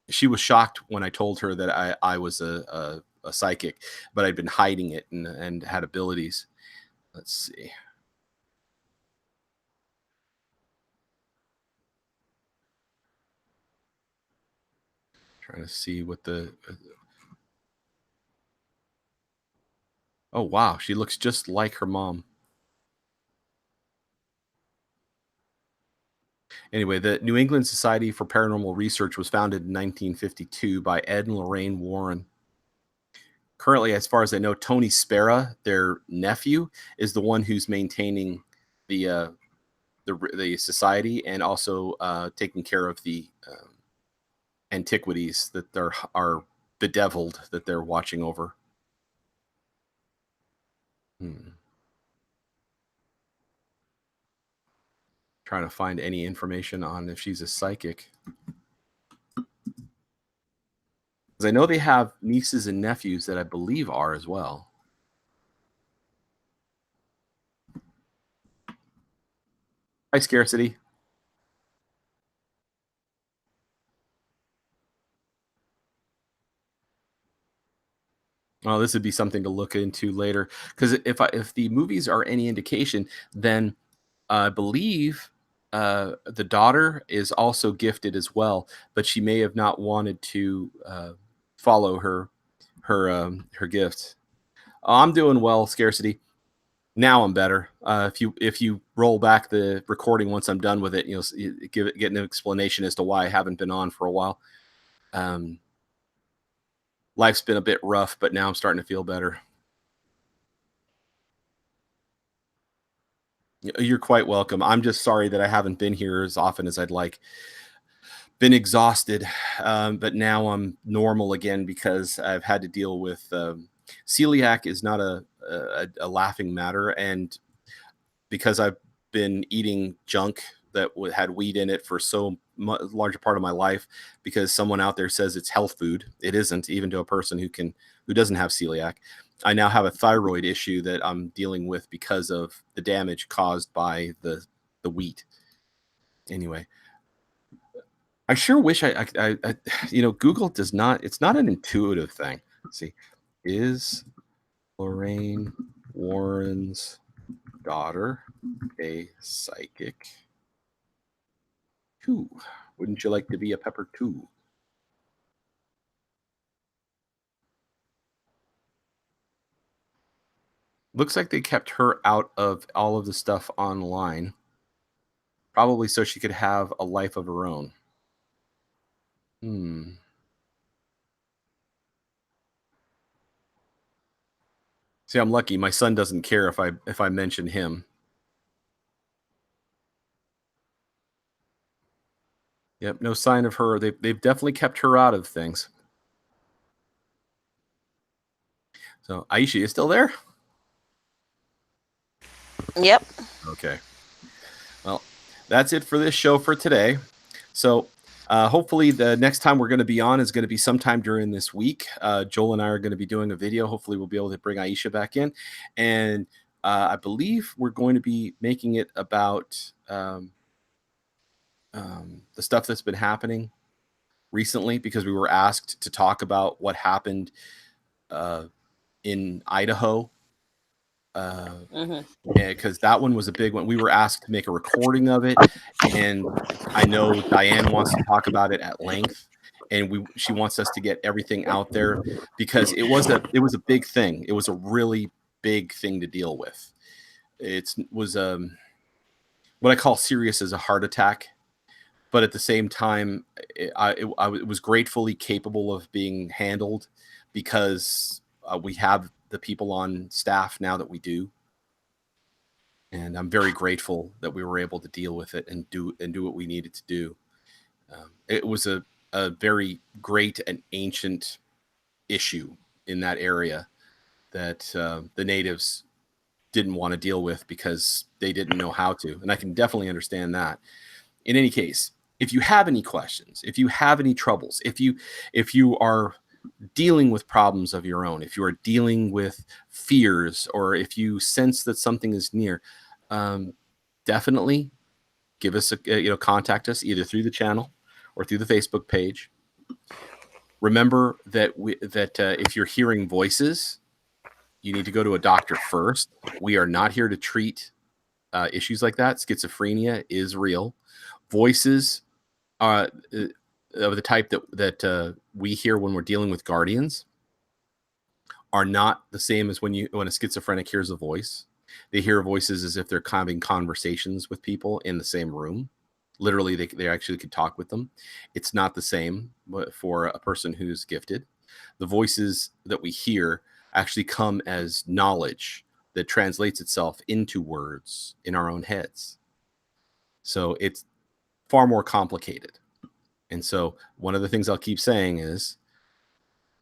she was shocked when I told her that I was a psychic, but I'd been hiding it and had abilities. Let's see. Trying to see what the. Oh wow, she looks just like her mom. Anyway, the New England Society for Paranormal Research was founded in 1952 by Ed and Lorraine Warren. Currently, as far as I know, Tony Spera, their nephew, is the one who's maintaining the the society and also taking care of the antiquities that are bedeviled that they're watching over. Hmm. Trying to find any information on if she's a psychic. Because I know they have nieces and nephews that I believe are as well. Hi, Scarcity. Oh, this would be something to look into later. Because if the movies are any indication, then I believe the daughter is also gifted as well, but she may have not wanted to follow her gifts. Oh, I'm doing well, Scarcity. Now I'm better. If you roll back the recording once I'm done with it, get an explanation as to why I haven't been on for a while. Um, Life's been a bit rough, but now I'm starting to feel better. You're quite welcome. I'm just sorry that I haven't been here as often as I'd like. Been exhausted, but now I'm normal again because I've had to deal with celiac is not a laughing matter, and because I've been eating junk that had wheat in it for so large a part of my life, because someone out there says it's health food, it isn't, even to a person who doesn't have celiac. I now have a thyroid issue that I'm dealing with because of the damage caused by the wheat. Anyway, I sure wish Google does not. It's not an intuitive thing. Let's see, is Lorraine Warren's daughter a psychic? Too. Wouldn't you like to be a pepper too? Looks like they kept her out of all of the stuff online, probably so she could have a life of her own. Hmm. See, I'm lucky. My son doesn't care if I mention him. Yep, no sign of her. They've definitely kept her out of things. So Aisha, you still there? Yep. Okay. Well, that's it for this show for today. So hopefully the next time we're going to be on is going to be sometime during this week. Joel and I are going to be doing a video. Hopefully we'll be able to bring Aisha back in. And I believe we're going to be making it about the stuff that's been happening recently, because we were asked to talk about what happened in Idaho. Hmm. Because that one was a big one. We were asked to make a recording of it, and I know Diane wants to talk about it at length. and she wants us to get everything out there because it was a big thing. It was a really big thing to deal with. It was what I call serious as a heart attack, but at the same time, I was gratefully capable of being handled because we have the people on staff now that we do, and I'm very grateful that we were able to deal with it and do what we needed to do. It was a very great and ancient issue in that area that the natives didn't want to deal with because they didn't know how to, and I can definitely understand that. In any case, if you have any questions, if you have any troubles, if you are dealing with problems of your own, if you are dealing with fears, or if you sense that something is near, um, definitely give us contact us either through the channel or through the Facebook page. Remember that if you're hearing voices, you need to go to a doctor first. We are not here to treat issues like that. Schizophrenia is real. Voices of the type that we hear when we're dealing with guardians are not the same as when a schizophrenic hears a voice. They hear voices as if they're having conversations with people in the same room. Literally, they actually could talk with them. It's not the same for a person who's gifted. The voices that we hear actually come as knowledge that translates itself into words in our own heads. So it's far more complicated. And so one of the things I'll keep saying is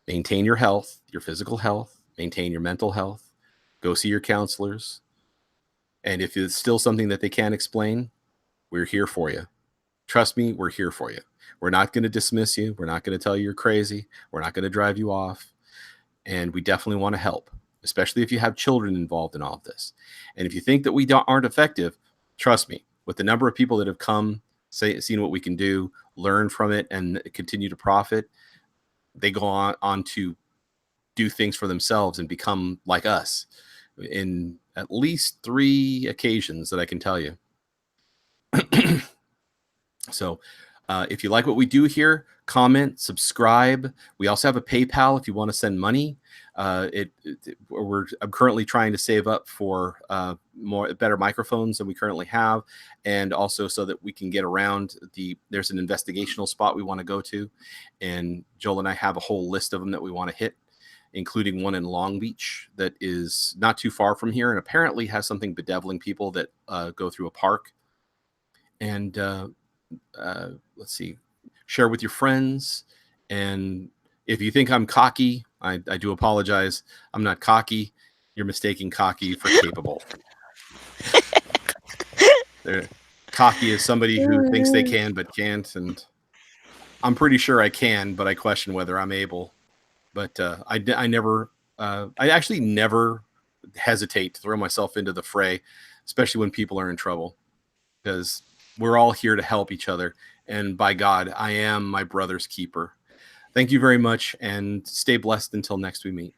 maintain your health, your physical health, maintain your mental health, go see your counselors. And if it's still something that they can't explain, we're here for you. Trust me, we're here for you. We're not going to dismiss you. We're not going to tell you you're crazy. We're not going to drive you off. And we definitely want to help, especially if you have children involved in all of this. And if you think that we aren't effective, trust me, with the number of people that have come, seen what we can do, learn from it, and continue to profit, they go on to do things for themselves and become like us in at least 3 occasions that I can tell you. So if you like what we do here, comment, subscribe. We also have a PayPal if you want to send money. I'm currently trying to save up for better microphones than we currently have, and also so that we can get around there's an investigational spot we want to go to, and Joel and I have a whole list of them that we want to hit, including one in Long Beach that is not too far from here, and apparently has something bedeviling people that go through a park. And let's see, share with your friends. And if you think I'm cocky, I do apologize. I'm not cocky. You're mistaking cocky for capable. Cocky is somebody who thinks they can but can't, and I'm pretty sure I can, but I question whether I'm able. But I actually never hesitate to throw myself into the fray, especially when people are in trouble, because we're all here to help each other. And by God, I am my brother's keeper. Thank you very much, and stay blessed until next we meet.